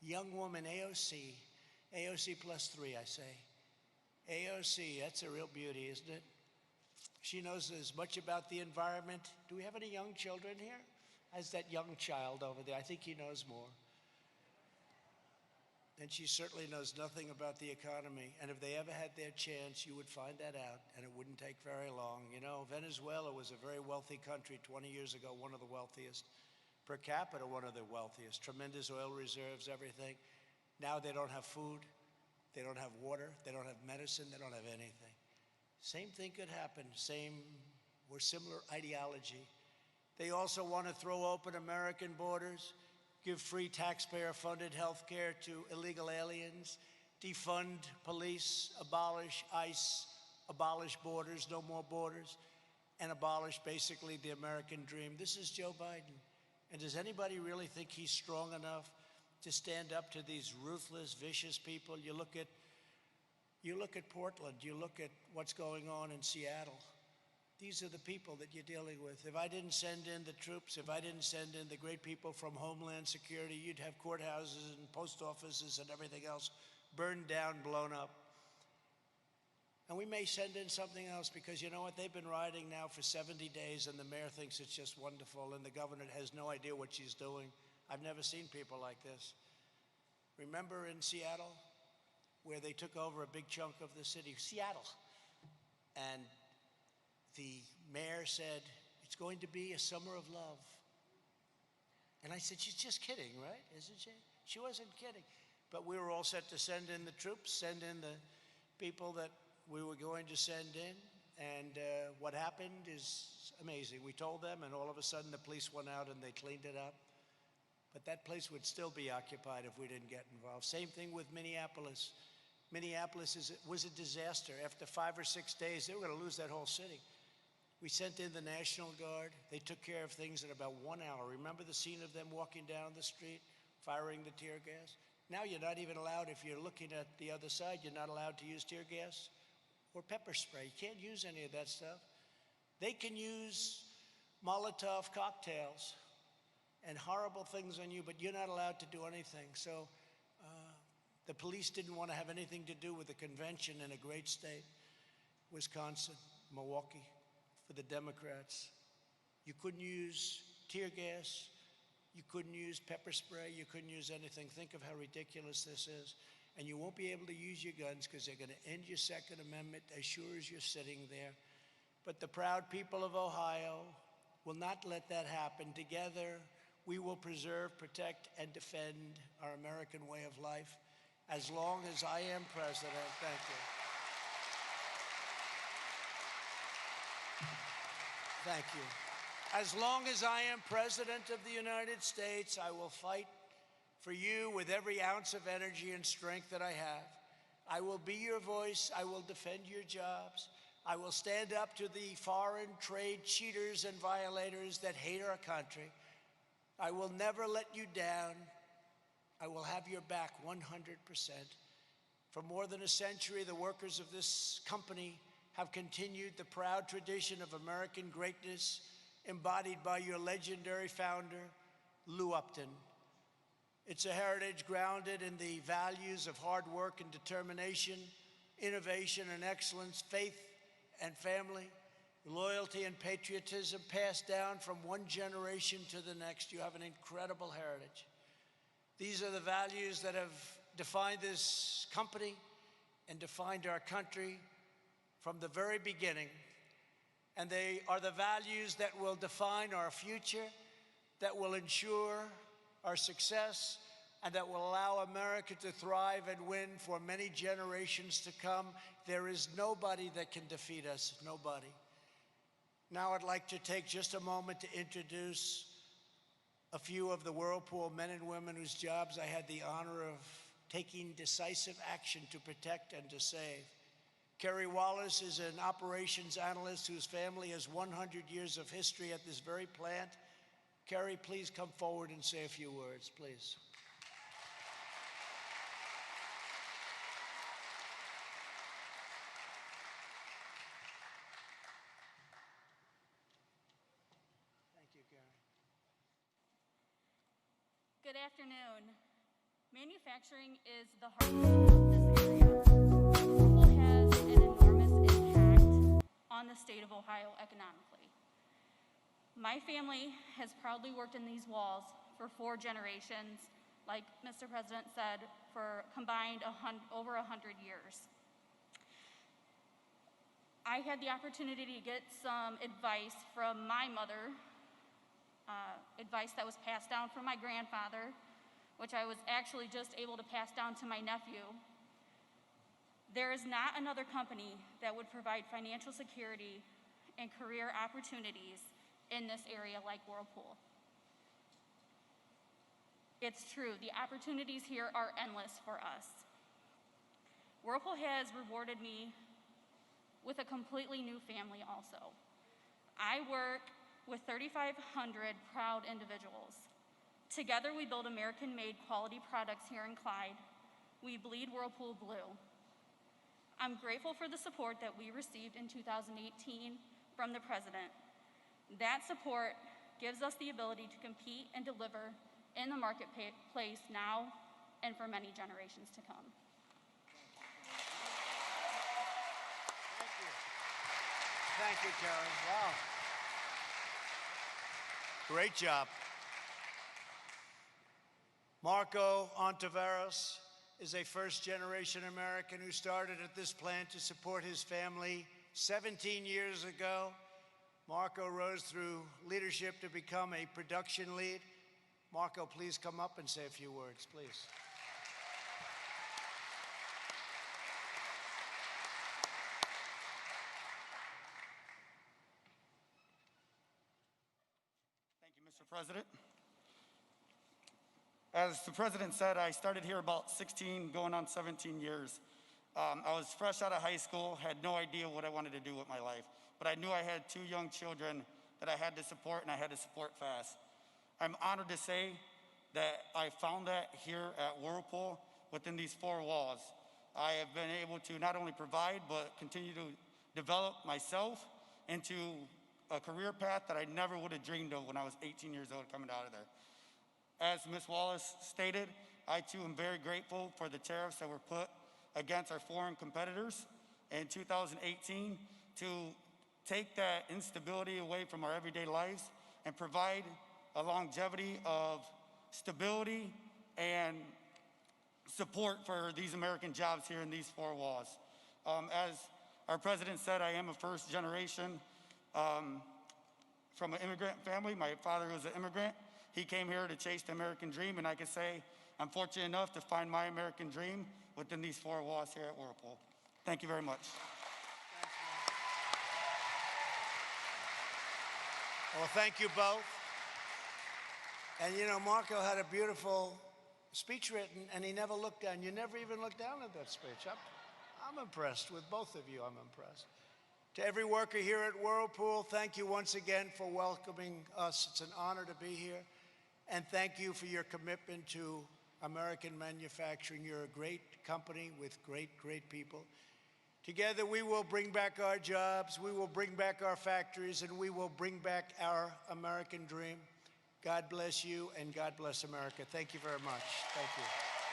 young woman, AOC plus 3, I say. AOC, that's a real beauty, isn't it? She knows as much about the environment. Do we have any young children here? As that young child over there, I think he knows more. And she certainly knows nothing about the economy. And if they ever had their chance, you would find that out, and it wouldn't take very long. You know, Venezuela was a very wealthy country 20 years ago, one of the wealthiest. Per capita, one of the wealthiest. Tremendous oil reserves, everything. Now they don't have food. They don't have water. They don't have medicine. They don't have anything. Same thing could happen. Same or similar ideology. They also want to throw open American borders, give free taxpayer-funded health care to illegal aliens, defund police, abolish ICE, abolish borders, no more borders, and abolish basically the American dream. This is Joe Biden. And does anybody really think he's strong enough to stand up to these ruthless, vicious people? You look at Portland, you look at what's going on in Seattle. These are the people that you're dealing with. If I didn't send in the troops, if I didn't send in the great people from Homeland Security, you'd have courthouses and post offices and everything else burned down, blown up. And we may send in something else because you know what? They've been rioting now for 70 days and the mayor thinks it's just wonderful and the governor has no idea what she's doing. I've never seen people like this. Remember in Seattle, where they took over a big chunk of the city, Seattle, and the mayor said, it's going to be a summer of love. And I said, she's just kidding, right? Isn't she? She wasn't kidding. But we were all set to send in the troops, send in the people that we were going to send in. And what happened is amazing. We told them, and all of a sudden the police went out and they cleaned it up. But that place would still be occupied if we didn't get involved. Same thing with Minneapolis. Minneapolis was a disaster. After 5 or 6 days, they were going to lose that whole city. We sent in the National Guard. They took care of things in about 1 hour. Remember the scene of them walking down the street, firing the tear gas? Now you're not even allowed, if you're looking at the other side, you're not allowed to use tear gas or pepper spray. You can't use any of that stuff. They can use Molotov cocktails and horrible things on you, but you're not allowed to do anything. So the police didn't want to have anything to do with the convention in a great state, Wisconsin, Milwaukee, for the Democrats. You couldn't use tear gas. You couldn't use pepper spray. You couldn't use anything. Think of how ridiculous this is. And you won't be able to use your guns because they're going to end your Second Amendment as sure as you're sitting there. But the proud people of Ohio will not let that happen. Together, we will preserve, protect, and defend our American way of life as long as I am president. Thank you. Thank you. As long as I am president of the United States, I will fight for you with every ounce of energy and strength that I have. I will be your voice. I will defend your jobs. I will stand up to the foreign trade cheaters and violators that hate our country. I will never let you down. I will have your back 100%. For more than a century, the workers of this company have continued the proud tradition of American greatness embodied by your legendary founder, Lou Upton. It's a heritage grounded in the values of hard work and determination, innovation and excellence, faith and family, loyalty and patriotism passed down from one generation to the next. You have an incredible heritage. These are the values that have defined this company and defined our country from the very beginning. And they are the values that will define our future, that will ensure our success, and that will allow America to thrive and win for many generations to come. There is nobody that can defeat us, nobody. Now I'd like to take just a moment to introduce a few of the Whirlpool men and women whose jobs I had the honor of taking decisive action to protect and to save. Kerry Wallace is an operations analyst whose family has 100 years of history at this very plant. Kerry, please come forward and say a few words, please. Thank you, Kerry. Good afternoon. Manufacturing is the heartbeat of this area. Whirlpool has an enormous impact on the state of Ohio economically. My family has proudly worked in these walls for 4 generations, like Mr. President said, for combined over 100 years. I had the opportunity to get some advice from my mother, advice that was passed down from my grandfather, which I was actually just able to pass down to my nephew. There is not another company that would provide financial security and career opportunities in this area like Whirlpool. It's true, the opportunities here are endless for us. Whirlpool has rewarded me with a completely new family also. I work with 3,500 proud individuals. Together we build American-made quality products here in Clyde. We bleed Whirlpool blue. I'm grateful for the support that we received in 2018 from the President. That support gives us the ability to compete and deliver in the marketplace now and for many generations to come. Thank you. Thank you, Karen. Wow. Great job. Marco Antavarus is a first-generation American who started at this plant to support his family 17 years ago. Marco rose through leadership to become a production lead. Marco, please come up and say a few words, please. Thank you, Mr. President. As the president said, I started here about 16, going on 17 years. I was fresh out of high school, had no idea what I wanted to do with my life, but I knew I had 2 young children that I had to support, and I had to support fast. I'm honored to say that I found that here at Whirlpool within these 4 walls. I have been able to not only provide, but continue to develop myself into a career path that I never would have dreamed of when I was 18 years old coming out of there. As Ms. Wallace stated, I too am very grateful for the tariffs that were put against our foreign competitors in 2018 to take that instability away from our everyday lives and provide a longevity of stability and support for these American jobs here in these 4 walls. As our president said, I am a first generation from an immigrant family. My father was an immigrant. He came here to chase the American dream, and I can say I'm fortunate enough to find my American dream within these 4 walls here at Whirlpool. Thank you very much. Well, thank you both. And you know, Marco had a beautiful speech written, and he never looked down. You never even looked down at that speech. I'm impressed with both of you. I'm impressed. To every worker here at Whirlpool, thank you once again for welcoming us. It's an honor to be here. And thank you for your commitment to American manufacturing. You're a great company with great, great people. Together, we will bring back our jobs, we will bring back our factories, and we will bring back our American dream. God bless you, and God bless America. Thank you very much. Thank you.